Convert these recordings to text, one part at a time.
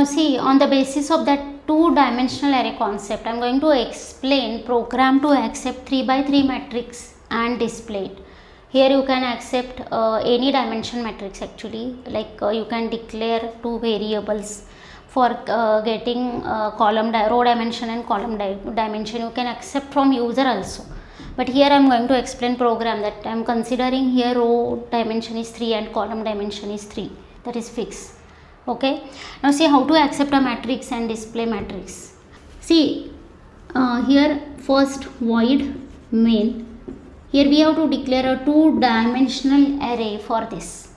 Now see, on the basis of that two-dimensional array concept, I am going to explain program to accept 3 by 3 matrix and display it. Here you can accept any dimension matrix actually, like you can declare two variables for getting row dimension and column dimension. You can accept from user also. But here I am going to explain program that I am considering here row dimension is 3 and column dimension is 3. That is fixed. Okay. Now see how to accept a matrix and display matrix. See here first void main. Here we have to declare a two-dimensional array for this.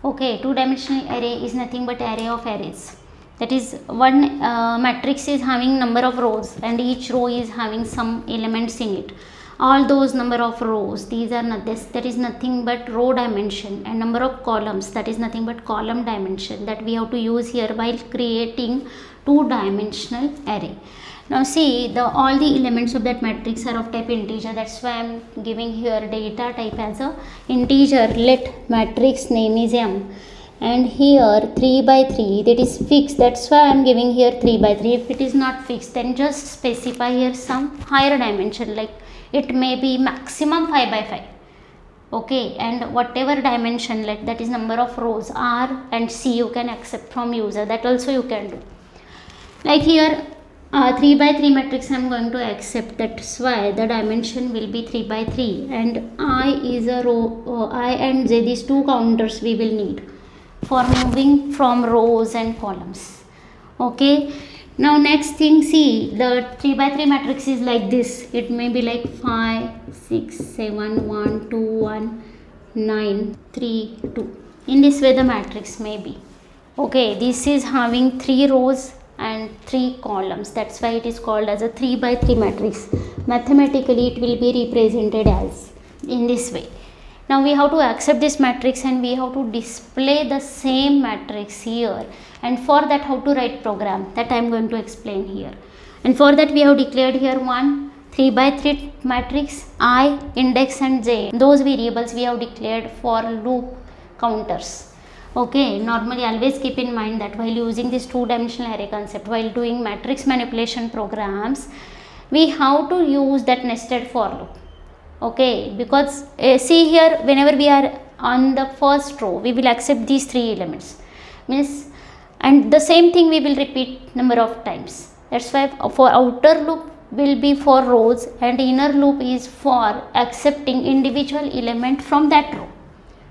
Okay, two-dimensional array is nothing but array of arrays. That is, one matrix is having number of rows and each row is having some elements in it. All those number of rows, these are not this, that is nothing but row dimension, and number of columns, that is nothing but column dimension, that we have to use here while creating two-dimensional array. Now see, all the elements of that matrix are of type integer. That's why I am giving here data type as a integer. Let matrix name is m, and here 3 by 3, that is fixed. That's why I am giving here 3 by 3. If it is not fixed, then just specify here some higher dimension, like it may be maximum 5 by 5. Okay, and whatever dimension, like that is number of rows, R and C, you can accept from user. That also you can do. Like here 3 by 3 matrix I am going to accept. That's why the dimension will be 3 by 3, and I is a row, I and J, these two counters we will need for moving from rows and columns. Okay. Now next thing, see, the 3 by 3 matrix is like this. It may be like 5, 6, 7, 1, 2, 1, 9, 3, 2. In this way the matrix may be. Okay, this is having 3 rows and 3 columns. That's why it is called as a 3 by 3 matrix. Mathematically it will be represented as in this way. Now we have to accept this matrix and we have to display the same matrix here, and for that how to write program, that I am going to explain here. And for that we have declared here one 3 by 3 matrix, I, index and j. Those variables we have declared for loop counters. Okay, normally always keep in mind that while using this two-dimensional array concept, while doing matrix manipulation programs, we have to use that nested for loop. Okay, because see here, whenever we are on the first row, we will accept these 3 elements, means, and the same thing we will repeat number of times. That's why for outer loop will be for rows and inner loop is for accepting individual element from that row.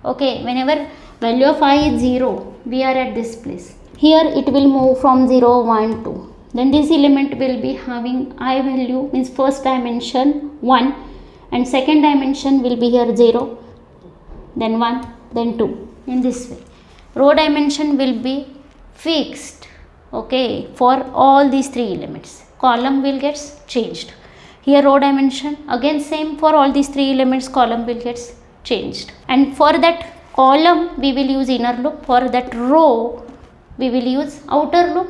Okay, whenever value of I is 0, we are at this place. Here it will move from 0, 1, 2. Then this element will be having I value, means first dimension 1, and second dimension will be here 0, then 1, then 2. In this way, row dimension will be fixed. Okay, for all these 3 elements. Column will get changed. Here row dimension again same for all these 3 elements, column will get changed. And for that column we will use inner loop, for that row we will use outer loop.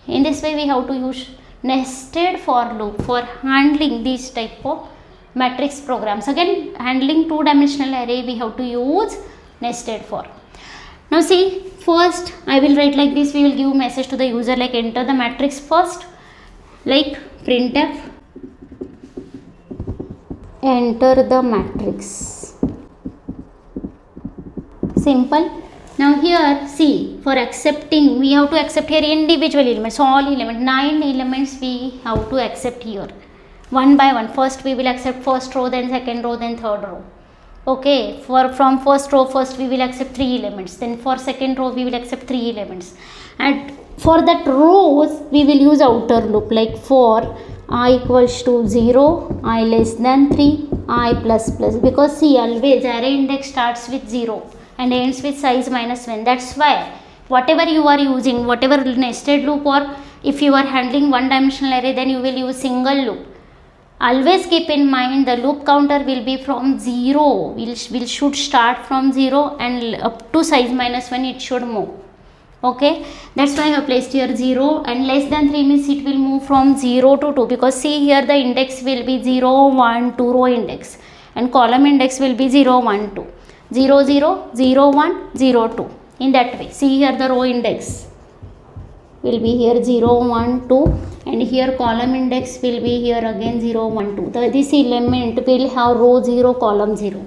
In this way we have to use nested for loop for handling these type of matrix programs. Again, handling two-dimensional array we have to use nested for. Now see, first I will write like this. We will give message to the user like enter the matrix first, like printf enter the matrix. Simple. Now here see, for accepting we have to accept here individual elements, all elements, 9 elements we have to accept here one by one. First we will accept first row, then second row, then third row. Okay, from first row first we will accept 3 elements, then for second row we will accept 3 elements, and for that rows we will use outer loop, like for I equals to 0, I less than 3, I plus plus, because see always array index starts with 0 and ends with size minus 1. That's why whatever you are using, whatever nested loop, or if you are handling one-dimensional array, then you will use single loop. Always keep in mind the loop counter will be from 0, should start from 0 and up to size minus 1 it should move. Okay, that's why I have placed here 0, and less than 3 means it will move from 0 to 2, because see here the index will be 0, 1, 2 row index, and column index will be 0, 1, 2, 0, 0, 0, 1, 0, 2. In that way, see here the row index. will be here 0 1 2, and here column index will be here again 0 1 2. This element will have row 0 column 0.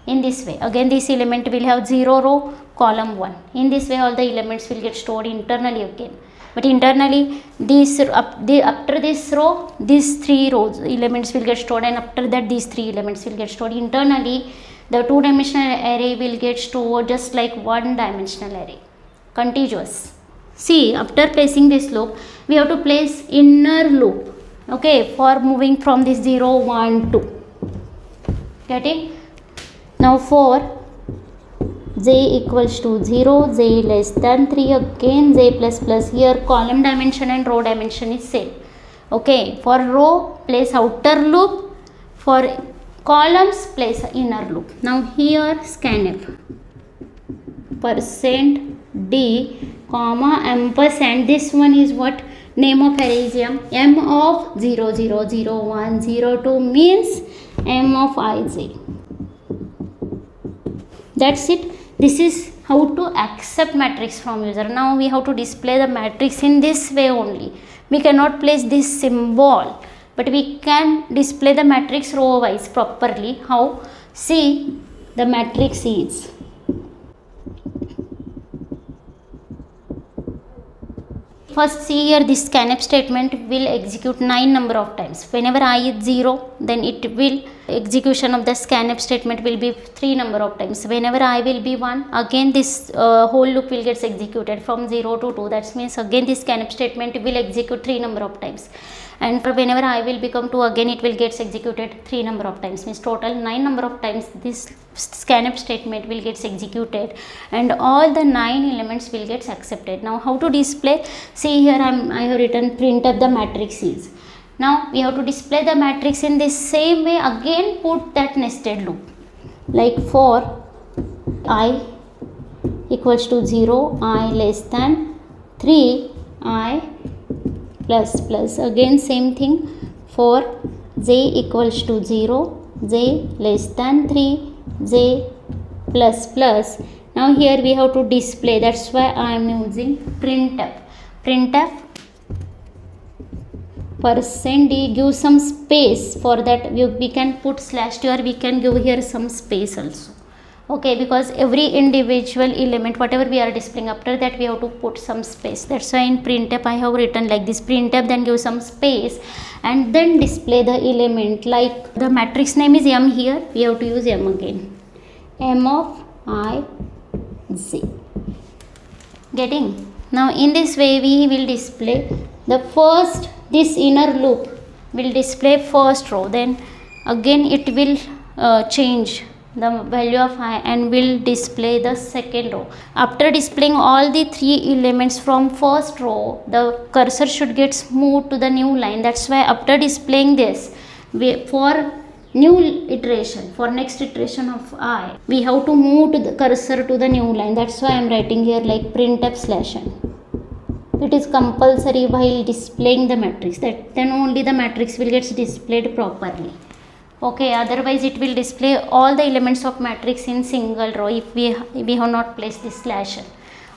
In this way again this element will have 0 row column 1. In this way all the elements will get stored internally again. But internally this after this row these 3 rows elements will get stored, and after that these 3 elements will get stored internally. The 2-dimensional array will get stored just like 1-dimensional array, contiguous. See, after placing this loop we have to place inner loop, okay, for moving from this 0 1 2. Getting? Now for j equals to 0, j less than 3, again j plus plus, here column dimension and row dimension is same. Okay, for row place outer loop, for columns place inner loop. Now here scanf %d comma ampersand, this one is what name of array is m of 0 0 0 1 0 2 means m of ij. That's it. This is how to accept matrix from user. Now we have to display the matrix in this way only. We cannot place this symbol, but we can display the matrix row wise properly. How? See, the matrix is first, see here, this scanf statement will execute 9 number of times. Whenever I is 0, then it will execution of the scanf statement will be 3 number of times. Whenever I will be 1, again this whole loop will get executed from 0 to 2. That means again this scanf statement will execute 3 number of times. And whenever I will become 2, again it will get executed 3 number of times. Means total 9 number of times this scanf statement will get executed, and all the 9 elements will get accepted. Now how to display? See here I have written printf the matrix is. Now we have to display the matrix in this same way. Again put that nested loop, like for I equals to 0, I less than 3, I plus plus, again same thing for j equals to 0, j less than 3, j plus plus. Now here we have to display, that's why I am using printf. Printf %d, give some space. For that we can put / or we can give here some space also. Okay, because every individual element whatever we are displaying, after that we have to put some space. That's why in printf I have written like this, printf, then give some space and then display the element. Like the matrix name is m, here we have to use m again, m of I j. Getting? Now in this way we will display the first, this inner loop will display first row, then again it will change the value of I and will display the second row. After displaying all the 3 elements from first row, the cursor should get moved to the new line. That's why after displaying this, for new iteration, for next iteration of I, we have to move to the cursor to the new line. That's why I am writing here like printf /n. It is compulsory while displaying the matrix, that then only the matrix will get displayed properly. Okay, otherwise it will display all the elements of matrix in single row if we have not placed this /n,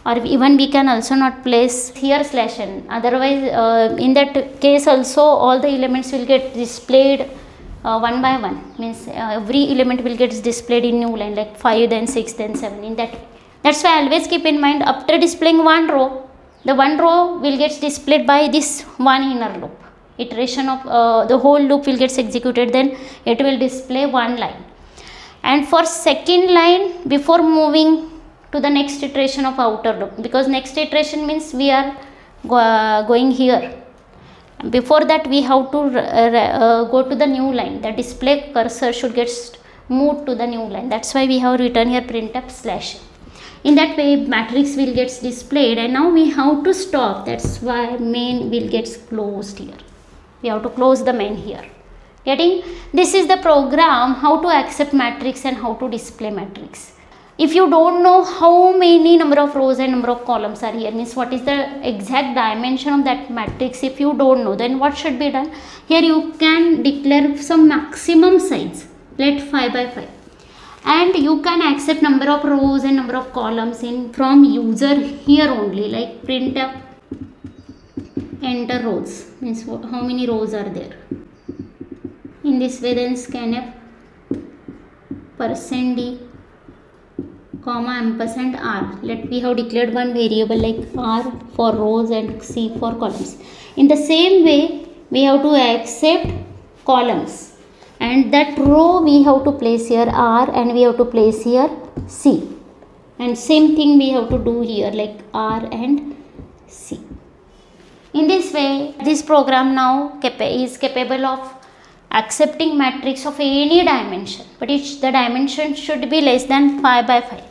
or even we can also not place here /n. Otherwise in that case also all the elements will get displayed one by one, means every element will get displayed in new line, like 5, then 6, then 7. In that, that's why always keep in mind, after displaying one row, the one row will get displayed by this one inner loop. Iteration of the whole loop will get executed, then it will display one line. And for second line, before moving to the next iteration of outer loop, because next iteration means we are going here. Before that we have to go to the new line. The display cursor should get moved to the new line. That's why we have written here printf /n. In that way matrix will get displayed, and now we have to stop. That's why main will get closed here. We have to close the main here. Getting? This is the program how to accept matrix and how to display matrix. If you don't know how many number of rows and number of columns are here, means what is the exact dimension of that matrix, if you don't know, then what should be done? Here you can declare some maximum size, let 5 by 5. And you can accept number of rows and number of columns in from user here only, like printf enter rows, means how many rows are there. In this way, then scanf %d comma ampersand r. We have declared one variable like r for rows and c for columns. In the same way, we have to accept columns, and that row we have to place here r and we have to place here c, and same thing we have to do here like r and c. In this way, this program now is capable of accepting matrix of any dimension, but the dimension should be less than 5 by 5,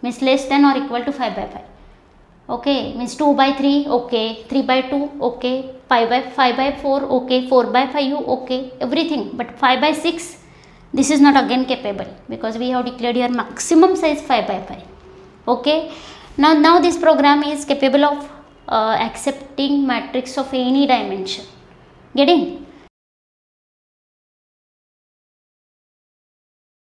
means less than or equal to 5 by 5. Okay, means 2 by 3, okay, 3 by 2, okay, 5 by 4, okay, 4 by 5, okay, everything. But 5 by 6, this is not again capable, because we have declared here maximum size 5 by 5. Okay, now this program is capable of accepting matrix of any dimension. Getting?